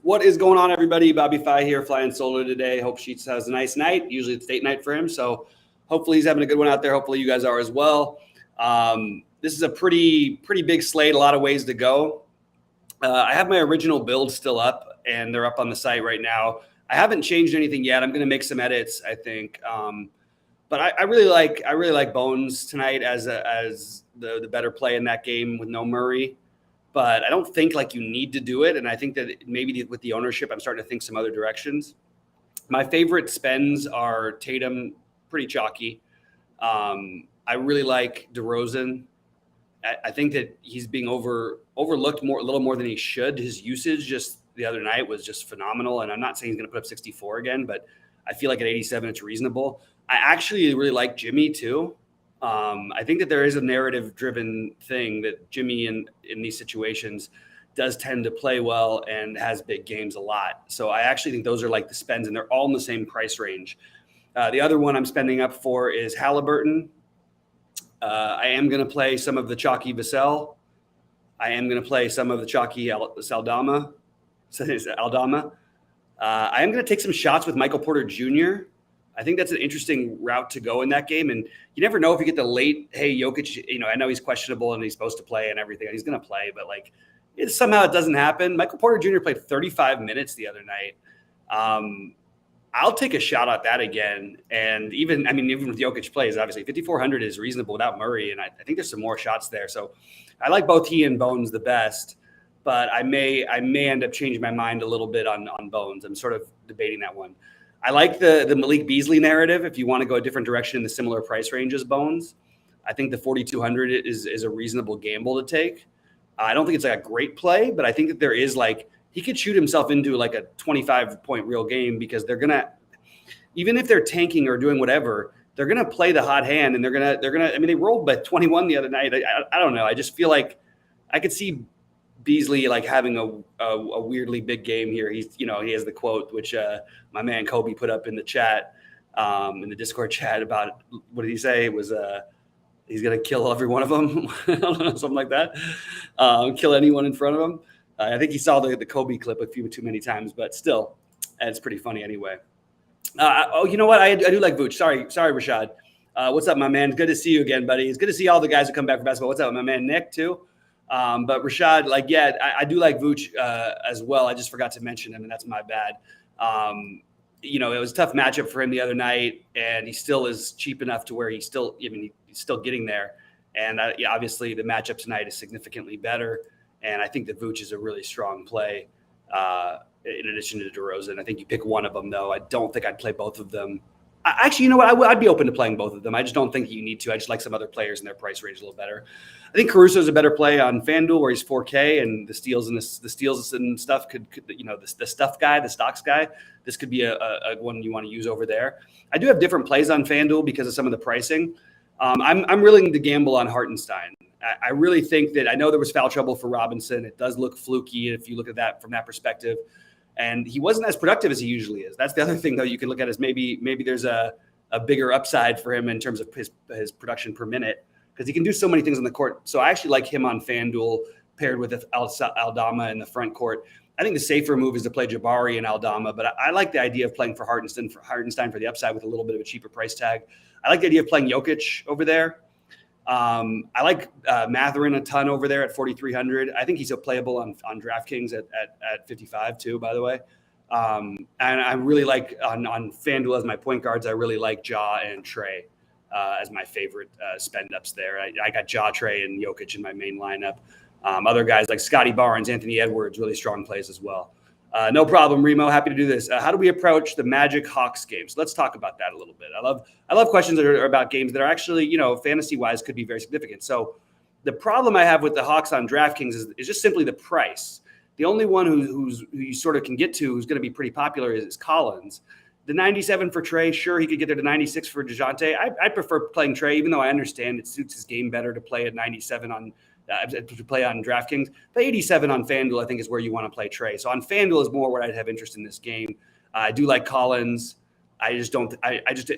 What is going on, everybody? BobbyFi here, flying solo today. Hope Sheets has a nice night. Usually it's date night for him, so hopefully he's having a good one out there. Hopefully you guys are as well. This is a pretty big slate, a lot of ways to go. I have my original build still up, and they're up on the site right now. I haven't changed anything yet. I'm going to make some edits, I think. But I really like Bones tonight as the better play in that game with no Murray. But I don't think like you need to do it. And I think that maybe with the ownership, I'm starting to think some other directions. My favorite spends are Tatum, pretty chalky. I really like DeRozan. I think that he's being overlooked a little more than he should. His usage just the other night was just phenomenal. And I'm not saying he's going to put up 64 again, but I feel like at 87, it's reasonable. I actually really like Jimmy too. I think that there is a narrative-driven thing that Jimmy in these situations does tend to play well and has big games a lot. So I actually think those are like the spends, and they're all in the same price range. The other one I'm spending up for is Halliburton. I am going to play some of the chalky Vassell. I am going to play some of the chalky Aldama. I am going to take some shots with Michael Porter Jr. I think that's an interesting route to go in that game. And you never know if you get the late, hey, Jokic, I know he's questionable and he's supposed to play and everything. He's going to play, but like somehow it doesn't happen. Michael Porter Jr. played 35 minutes the other night. I'll take a shot at that again. And even with Jokic plays, obviously 5,400 is reasonable without Murray. And I think there's some more shots there. So I like both he and Bones the best, but I may end up changing my mind a little bit on Bones. I'm sort of debating that one. I like the Malik Beasley narrative. If you want to go a different direction in the similar price range as Bones, I think the 4,200 is a reasonable gamble to take. I don't think it's like a great play, but I think that there is he could shoot himself into like a 25-point real game because they're gonna, even if they're tanking or doing whatever, they're gonna play the hot hand and they're gonna. I mean, they rolled by 21 the other night. I don't know. I just feel like I could see Beasley like having a weirdly big game here. He has the quote which my man Kobe put up in the chat, in the Discord chat about what did he say? It was he's gonna kill every one of them, I don't know, something like that. Kill anyone in front of him. I think he saw the Kobe clip a few too many times, but still, it's pretty funny anyway. You know what? I do like Vooch. Sorry, Rashad. What's up, my man? Good to see you again, buddy. It's good to see all the guys who come back for basketball. What's up, my man Nick too? But Rashad, I do like Vooch as well. I just forgot to mention him, and that's my bad. It was a tough matchup for him the other night, and he still is cheap enough to where he's still getting there. And obviously, the matchup tonight is significantly better, and I think that Vooch is a really strong play. In addition to DeRozan, I think you pick one of them though. I don't think I'd play both of them. Actually, you know what? I'd be open to playing both of them. I just don't think you need to. I just like some other players in their price range a little better. I think Caruso is a better play on FanDuel where he's 4K and the steals and stuff could the stuff guy, the stocks guy. This could be a one you want to use over there. I do have different plays on FanDuel because of some of the pricing. I'm willing to gamble on Hartenstein. I really think that I know there was foul trouble for Robinson. It does look fluky if you look at that from that perspective. And he wasn't as productive as he usually is. That's the other thing, though, you can look at is maybe there's a bigger upside for him in terms of his production per minute because he can do so many things on the court. So I actually like him on FanDuel paired with Aldama in the front court. I think the safer move is to play Jabari and Aldama, but I like the idea of playing for Hartenstein for the upside with a little bit of a cheaper price tag. I like the idea of playing Jokic over there. I like Mathurin a ton over there at 4,300. I think he's playable on DraftKings at 55 too, by the way. And I really like on FanDuel as my point guards. I really like Ja and Trey as my favorite spend ups there. I got Ja, Trey, and Jokic in my main lineup. Other guys like Scotty Barnes, Anthony Edwards, really strong plays as well. No problem, Remo. Happy to do this. How do we approach the Magic Hawks game? So let's talk about that a little bit. I love questions that are about games that are actually, fantasy-wise could be very significant. So the problem I have with the Hawks on DraftKings is just simply the price. The only one who you sort of can get to who's going to be pretty popular is Collins. The 97 for Trey, sure, he could get there to 96 for DeJounte. I prefer playing Trey, even though I understand it suits his game better to play at 97 to play on DraftKings. The 87 on FanDuel, I think, is where you want to play Trey. So on FanDuel is more where I'd have interest in this game. I do like Collins. I just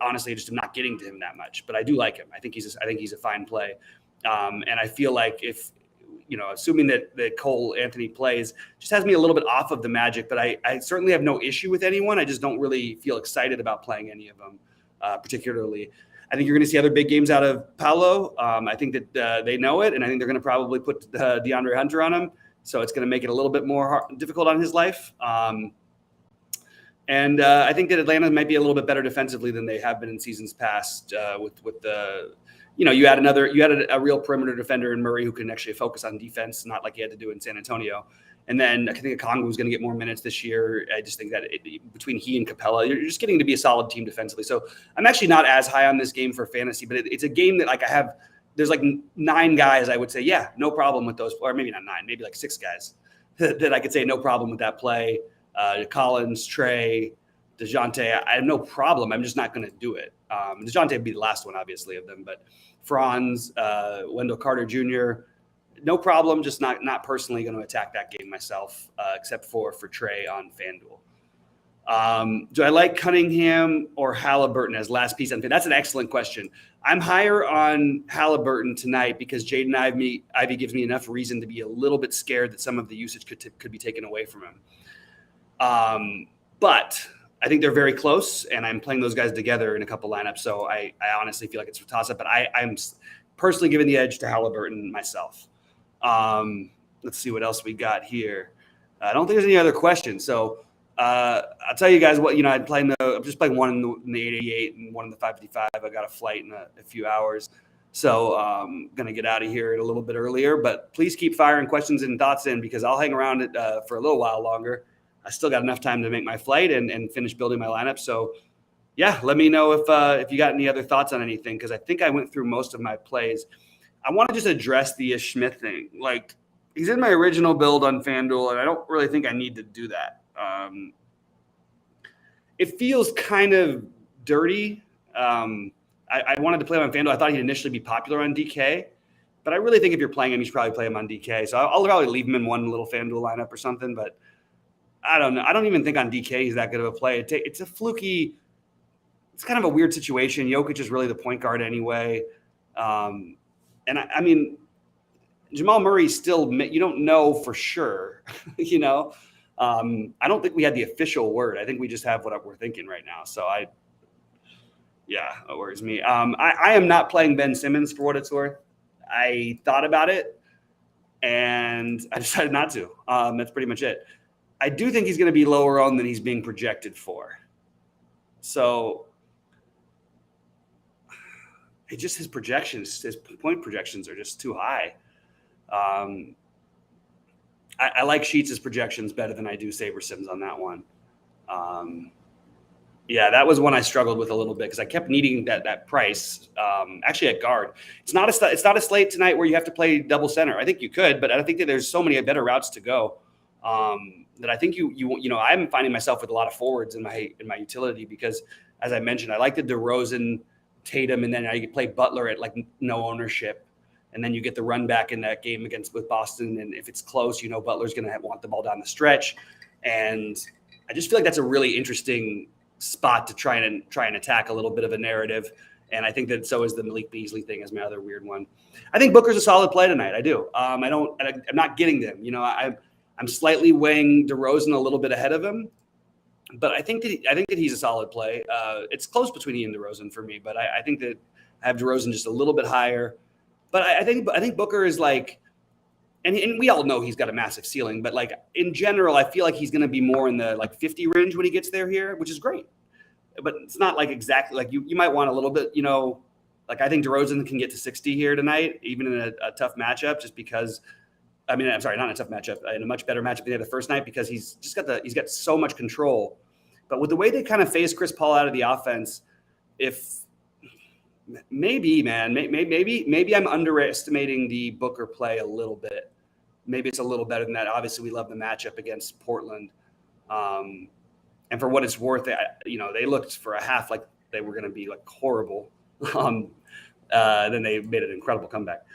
honestly am not getting to him that much, but I do like him. I think he's a fine play. And I feel like if assuming that Cole Anthony plays, just has me a little bit off of the Magic. But I certainly have no issue with anyone. I just don't really feel excited about playing any of them, particularly. I think you're going to see other big games out of Paolo. I think that they know it, and I think they're going to probably put DeAndre Hunter on him. So it's going to make it a little bit more difficult on his life. And I think that Atlanta might be a little bit better defensively than they have been in seasons past. With the, you had a real perimeter defender in Murray who can actually focus on defense, not like he had to do in San Antonio. And then I think Okongwu is going to get more minutes this year. I just think that between he and Capella, you're just getting to be a solid team defensively. So I'm actually not as high on this game for fantasy, but it's a game that there's like 9 guys I would say, yeah, no problem with those, or maybe not 9, maybe like 6 guys that I could say no problem with that play. Collins, Trey, DeJounte, I have no problem. I'm just not going to do it. DeJounte would be the last one, obviously, of them, but Franz, Wendell Carter Jr., no problem. Just not personally going to attack that game myself, except for Trey on FanDuel. Do I like Cunningham or Halliburton as last piece on FanDuel? That's an excellent question. I'm higher on Halliburton tonight because Jaden Ivey gives me enough reason to be a little bit scared that some of the usage could be taken away from him. But I think they're very close, and I'm playing those guys together in a couple lineups. So I honestly feel like it's a toss-up, but I'm personally giving the edge to Halliburton myself. Let's see what else we got here. I don't think there's any other questions. So I'll tell you guys what, I'm just playing one in the 888 and one in the 555. I got a flight in a few hours. So I'm going to get out of here a little bit earlier, but please keep firing questions and thoughts in because I'll hang around for a little while longer. I still got enough time to make my flight and finish building my lineup. So yeah, let me know if you got any other thoughts on anything, because I think I went through most of my plays. I want to just address the Ish Smith thing. Like, he's in my original build on FanDuel, and I don't really think I need to do that. It feels kind of dirty. I wanted to play him on FanDuel. I thought he'd initially be popular on DK, but I really think if you're playing him, you should probably play him on DK. So I'll probably leave him in one little FanDuel lineup or something, but I don't know. I don't even think on DK he's that good of a play. It's a fluky – it's kind of a weird situation. Jokic is really the point guard anyway. And I mean, Jamal Murray still – you don't know for sure, I don't think we had the official word. I think we just have what we're thinking right now. So it worries me. I am not playing Ben Simmons for what it's worth. I thought about it, and I decided not to. That's pretty much it. I do think he's going to be lower on than he's being projected for. So his projections, his point projections are just too high. I like Sheets' projections better than I do Saber Sims on that one. That was one I struggled with a little bit because I kept needing that price. Actually, at guard, it's not a slate tonight where you have to play double center. I think you could, but I think that there's so many better routes to go. That I think I'm finding myself with a lot of forwards in my utility because, as I mentioned, I like the DeRozan, Tatum, and then I play Butler at like no ownership, and then you get the run back in that game with Boston, and if it's close, Butler's going to want the ball down the stretch, and I just feel like that's a really interesting spot to try and attack a little bit of a narrative, and I think that so is the Malik Beasley thing as my other weird one. I think Booker's a solid play tonight. I do. I'm not getting them. I'm slightly weighing DeRozan a little bit ahead of him, but I think that he's a solid play. It's close between he and DeRozan for me, but I think that I have DeRozan just a little bit higher. But I think Booker is like, and we all know he's got a massive ceiling, but like in general, I feel like he's going to be more in the like 50 range when he gets there here, which is great. But it's not like exactly like you might want a little bit, like I think DeRozan can get to 60 here tonight, even in a tough matchup, just because. I mean, I'm sorry, not in a tough matchup, in a much better matchup than the first night because he's got so much control. But with the way they kind of phase Chris Paul out of the offense, maybe I'm underestimating the Booker play a little bit. Maybe it's a little better than that. Obviously, we love the matchup against Portland. And for what it's worth, they looked for a half like they were going to be like horrible. Then they made an incredible comeback.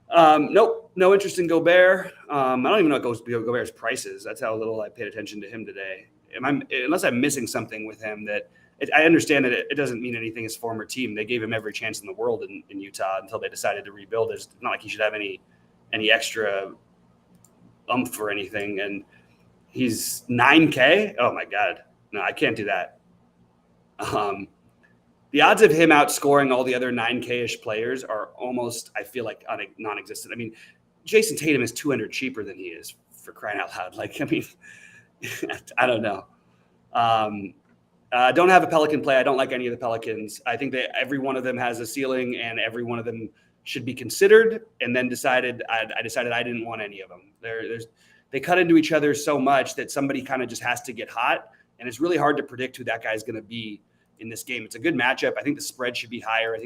Nope, no interest in Gobert. I don't even know what Gobert's price is. That's how little I paid attention to him today. Unless I'm missing something with him I understand that it doesn't mean anything his former team. They gave him every chance in the world in Utah until they decided to rebuild. It's not like he should have any any extra umph or anything. And he's 9K. Oh my God. No, I can't do that. The odds of him outscoring all the other 9K-ish players are almost, I feel like, non-existent. I mean, Jason Tatum is 200 cheaper than he is, for crying out loud. Like, I mean, I don't know. Don't have a Pelican play. I don't like any of the Pelicans. I think that every one of them has a ceiling, and every one of them should be considered. And then I decided I didn't want any of them. They cut into each other so much that somebody kind of just has to get hot, and it's really hard to predict who that guy's going to be in this game. It's a good matchup. I think the spread should be higher. I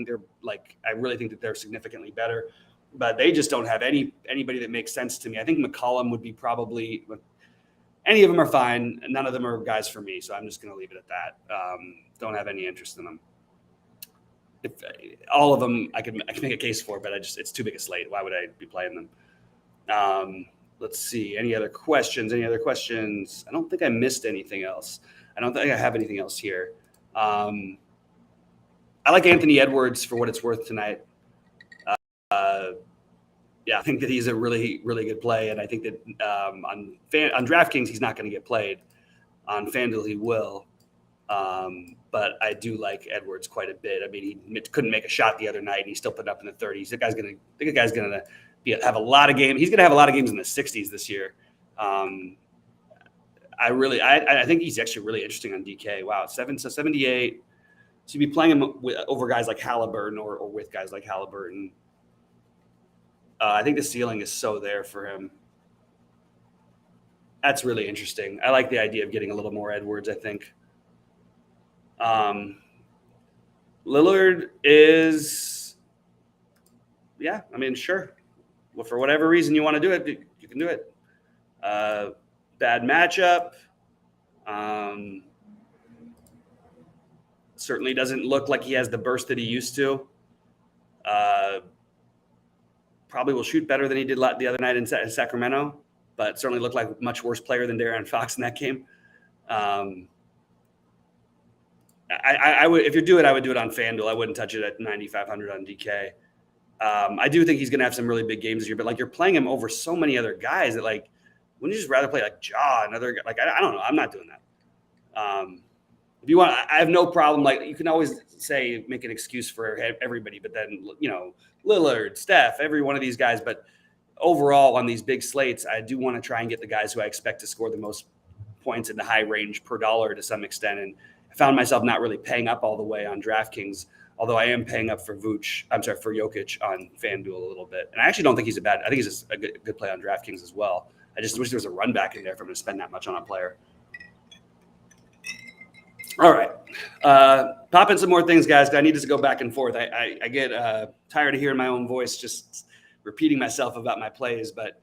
really think that they're significantly better, but they just don't have anybody that makes sense to me. I think McCollum would be probably. Any of them are fine. None of them are guys for me, so I'm just going to leave it at that. Don't have any interest in them. If all of them, I can make a case for, but it's too big a slate. Why would I be playing them? Let's see. Any other questions? I don't think I missed anything else. I don't think I have anything else here. I like Anthony Edwards for what it's worth tonight. I think that he's a really, really good play, and I think that on DraftKings he's not going to get played. On FanDuel he will, but I do like Edwards quite a bit. I mean, he couldn't make a shot the other night, and he still put it up in the 30s. The guy's going to have a lot of games. He's going to have a lot of games in the 60s this year. I think he's actually really interesting on DK. Wow, 78. So you'd be playing him over guys like Halliburton or with guys like Halliburton. I think the ceiling is so there for him. That's really interesting. I like the idea of getting a little more Edwards, I think. Lillard is, sure. Well, for whatever reason you want to do it, you can do it. Bad matchup. Certainly doesn't look like he has the burst that he used to. Probably will shoot better than he did the other night in Sacramento, but certainly looked like a much worse player than De'Aaron Fox in that game. I would, if you do it, I would do it on FanDuel. I wouldn't touch it at 9,500 on DK. I do think he's going to have some really big games this year, but you're playing him over so many other guys that wouldn't you just rather play Ja, another guy? I don't know. I'm not doing that. If you want, I have no problem. You can always make an excuse for everybody, but then, Lillard, Steph, every one of these guys. But overall on these big slates, I do want to try and get the guys who I expect to score the most points in the high range per dollar to some extent. And I found myself not really paying up all the way on DraftKings, although I am paying up for Jokic on FanDuel a little bit. And I actually don't think I think he's just a good play on DraftKings as well. I just wish there was a run back in there if I'm going to spend that much on a player. All right. Pop in some more things, guys. I need to go back and forth. I get tired of hearing my own voice just repeating myself about my plays, but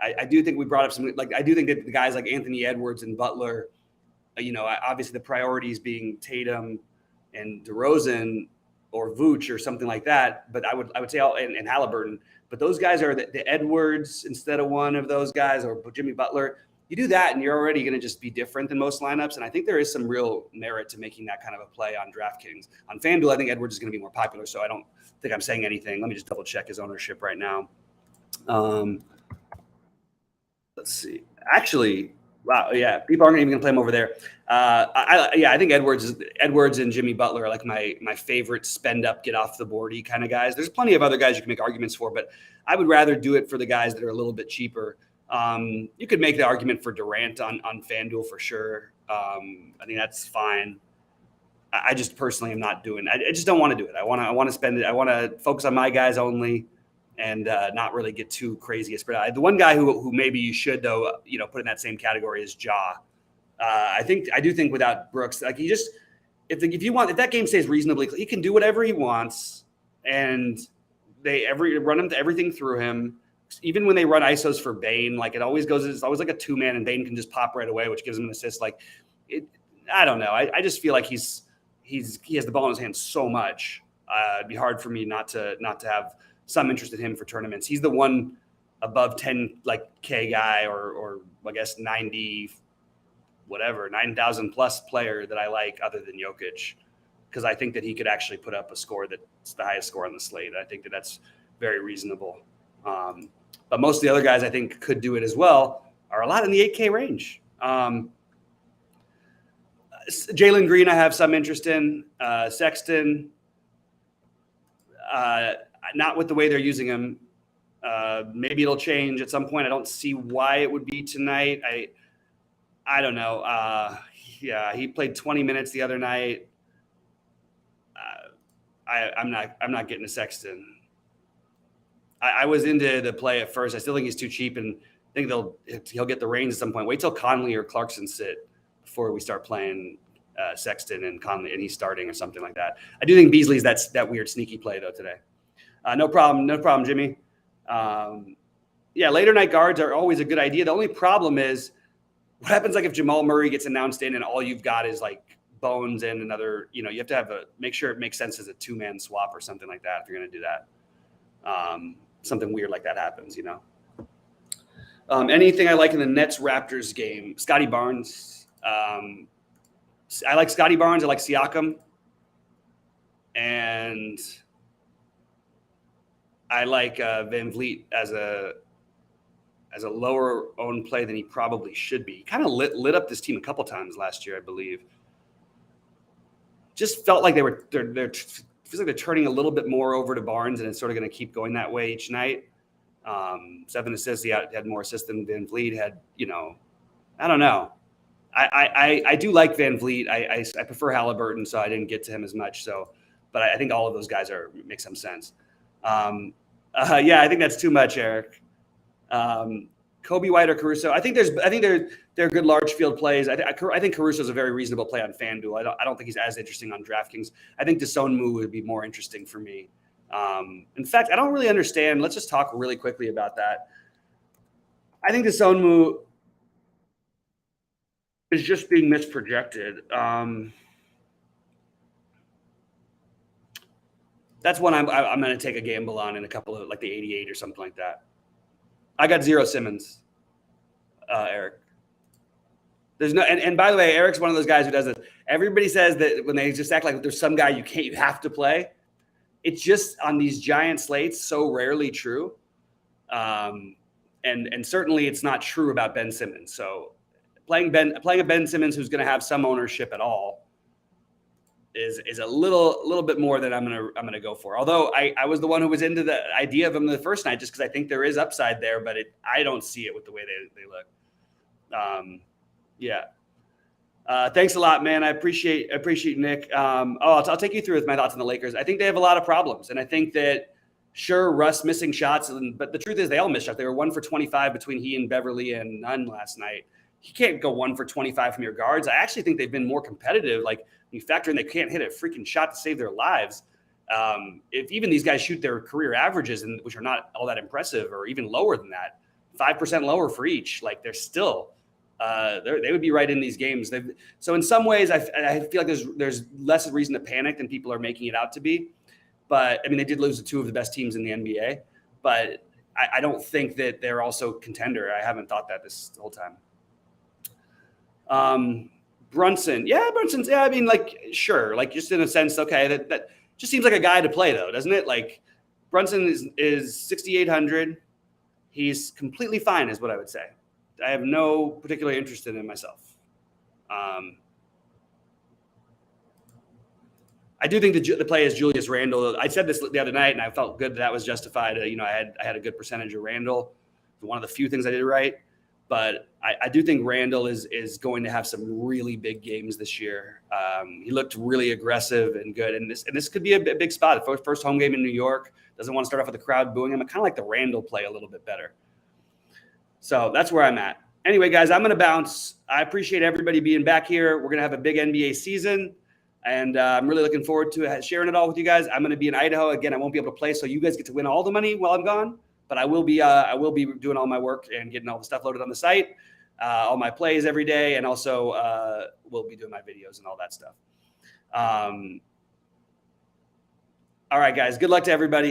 I do think we brought up some, I do think that the guys like Anthony Edwards and Butler, obviously the priorities being Tatum and DeRozan or Vooch or something like that, but I would say and Halliburton, but those guys are the Edwards instead of one of those guys, or Jimmy Butler. You do that and you're already going to just be different than most lineups. And I think there is some real merit to making that kind of a play on DraftKings. On FanDuel, I think Edwards is going to be more popular, so I don't think I'm saying anything. Let me just double check his ownership right now. Let's see. Actually, wow, yeah, people aren't even going to play him over there. I think Edwards and Jimmy Butler are my favorite spend up, get off the boardy kind of guys. There's plenty of other guys you can make arguments for, but I would rather do it for the guys that are a little bit cheaper. You could make the argument for Durant on FanDuel for sure. I think that's fine. I just personally am not doing. I just don't want to do it. I want to spend it. I want to focus on my guys only, and not really get too crazy. The one guy who maybe you should though, put in that same category is Ja. I do think without Brooks, if that game stays reasonably, he can do whatever he wants, and they run him everything through him. Even when they run ISOs for Bane, it's always like a 2-man, and Bane can just pop right away, which gives him an assist. I don't know. I just feel like he has the ball in his hands so much. It'd be hard for me not to have some interest in him for tournaments. He's the one above 10 K guy, or I guess 9,000 plus player that I like other than Jokic, because I think that he could actually put up a score that's the highest score on the slate. I think that that's very reasonable. but most of the other guys I think could do it as well are a lot in the 8K range. Jalen Green, I have some interest in. Sexton, not with the way they're using him. Maybe it'll change at some point. I don't see why it would be tonight. I don't know. Yeah, he played 20 minutes the other night. I'm not getting a Sexton. I was into the play at first. I still think he's too cheap, and I think he'll get the reins at some point. Wait till Conley or Clarkson sit before we start playing Sexton and Conley, and he's starting or something like that. I do think Beasley's that weird sneaky play though today. No problem, Jimmy. Yeah, later night guards are always a good idea. The only problem is what happens like if Jamal Murray gets announced in and all you've got is like Bones and another, you have to make sure it makes sense as a 2-man swap or something like that if you're going to do that. Something weird like that happens, Anything I like in the Nets-Raptors game? Scotty Barnes. I like Scotty Barnes. I like Siakam. And I like Van Vliet as a lower owned play than he probably should be. He kind of lit up this team a couple times last year, I believe. Just felt like they're feels like they're turning a little bit more over to Barnes, and it's sort of going to keep going that way each night. 7 assists. He had more assists than Van Vliet had. I don't know. I do like Van Vliet. I prefer Halliburton, so I didn't get to him as much. So, but I think all of those guys make some sense. Yeah, I think that's too much, Eric. Kobe White or Caruso. I think they're good large field plays. I think Caruso is a very reasonable play on FanDuel. I don't think he's as interesting on DraftKings. I think Desonmu would be more interesting for me. In fact, I don't really understand. Let's just talk really quickly about that. I think Desonmu is just being misprojected. That's one I'm going to take a gamble on in a couple of like the 88 or something like that. I got 0 Simmons, Eric. There's no, and by the way, Eric's one of those guys who does this. Everybody says that when they just act like there's some guy you have to play. It's just on these giant slates so rarely true, and certainly it's not true about Ben Simmons. So playing a Ben Simmons who's going to have some ownership at all is a little bit more than I'm gonna go for. Although I was the one who was into the idea of him the first night just because I think there is upside there, but I don't see it with the way they look. Yeah. Thanks a lot, man. I appreciate Nick. I'll take you through with my thoughts on the Lakers. I think they have a lot of problems, and I think that sure Russ missing shots, but the truth is they all missed shots. They were 1 for 25 between he and Beverly and Nunn last night. You can't go 1 for 25 from your guards. I actually think they've been more competitive. Like you factor in they can't hit a freaking shot to save their lives. If even these guys shoot their career averages, which are not all that impressive, or even lower than that, 5% lower for each, like they're still they would be right in these games. So in some ways, I feel like there's less reason to panic than people are making it out to be. But I mean, they did lose to 2 of the best teams in the NBA. But I don't think that they're also contender. I haven't thought that this whole time. Brunson's. Yeah, I mean, like, sure, like just in a sense, okay, that just seems like a guy to play though, doesn't it? Like Brunson is 6,800. He's completely fine, is what I would say. I have no particular interest in him myself. I do think the play is Julius Randle. I said this the other night, and I felt good that was justified. I had a good percentage of Randle. One of the few things I did right. But I do think Randle is going to have some really big games this year. He looked really aggressive and good, and this could be a big spot. First home game in New York. Doesn't want to start off with the crowd booing him. I kind of like the Randle play a little bit better. So that's where I'm at. Anyway, guys, I'm going to bounce. I appreciate everybody being back here. We're going to have a big NBA season, and I'm really looking forward to sharing it all with you guys. I'm going to be in Idaho again. I won't be able to play, so you guys get to win all the money while I'm gone. But I will be doing all my work and getting all the stuff loaded on the site, all my plays every day, and also we'll be doing my videos and all that stuff. All right, guys. Good luck to everybody.